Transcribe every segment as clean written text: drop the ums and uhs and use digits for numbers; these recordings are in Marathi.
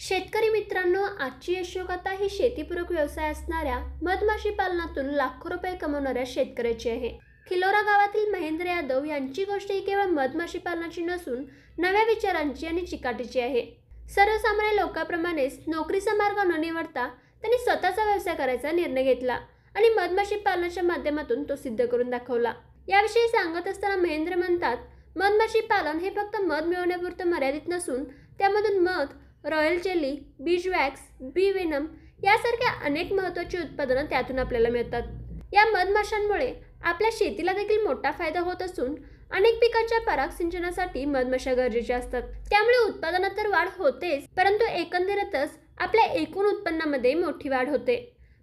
शेतकरी मित्रांनो, आजची यशोगाथा ही शेतीपूरक व्यवसाय असणाऱ्या मधमाशी पालनातून लाखो रुपये कमवणाऱ्या शेतकऱ्याची आहे. खिलोरा गावातील महेंद्र यादव यांची गोष्ट ही केवळ मधमाशी पालनाची नसून नव्या विचारांची आणि चिकाटीची आहे. सर्वसामान्य लोकांप्रमाणेच नोकरीचा मार्ग न निवडता त्यांनी स्वतःचा व्यवसाय करायचा निर्णय घेतला आणि मधमाशी पालनाच्या माध्यमातून तो सिद्ध करून दाखवला. याविषयी सांगत असताना महेंद्र म्हणतात, मधमाशी पालन हे फक्त मध मिळवण्यापुरतं मर्यादित नसून त्यामधून मध, रॉयल जेली, बीज वॅक्स, बी वेनम यासारख्या अनेक महत्त्वाची उत्पादनं त्यातून आपल्याला मिळतात. या मधमाशांमुळे आपल्या शेतीला देखील मोठा फायदा होत असून अनेक पिकांच्या पराग सिंचनासाठी मधमाशा गरजेच्या असतात. त्यामुळे उत्पादनात तर वाढ होतेच, परंतु एकंदरीतच आपल्या एकूण उत्पन्नामध्ये मोठी वाढ होते.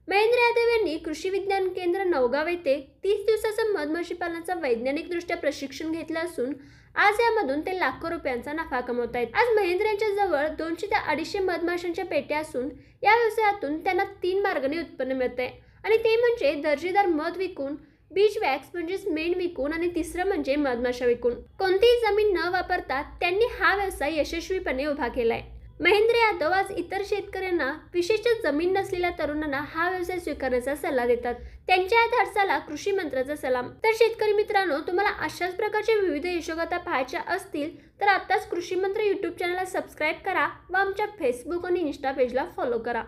महेंद्र यादव यांनी कृषी विज्ञान केंद्र नवगाव येथे 30 दिवसाचं मधमाशी पालनाचं वैज्ञानिकदृष्ट्या प्रशिक्षण घेतलं असून आज यामधून ते लाखो रुपयांचा नफा कमवत आहेत. आज महेंद्र यांच्या जवळ 200 ते 250 मधमाशांच्या पेट्या असून या व्यवसायातून त्यांना 3 मार्गाने उत्पन्न मिळते आणि ते म्हणजे दर्जेदार मध विकून, बीज वॅक्स म्हणजेच मेण विकून आणि तिसरं म्हणजे मधमाशा विकून. कोणतीही जमीन न वापरता त्यांनी हा व्यवसाय यशस्वीपणे उभा केलाय. महेंद्र यादव आज इतर शेतकऱ्यांना, विशेषतः जमीन नसलेल्या तरुणांना हा व्यवसाय स्वीकारण्याचा सल्ला देतात. त्यांच्या या धाडसाला कृषी मंत्र्याचा सलाम. तर शेतकरी मित्रांनो, तुम्हाला अशाच प्रकारचे विविध यशोगाथा पाहायच्या असतील तर आताच कृषी मंत्र YouTube चॅनलला सबस्क्राईब करा व आमच्या फेसबुक आणि इन्स्टा पेजला फॉलो करा.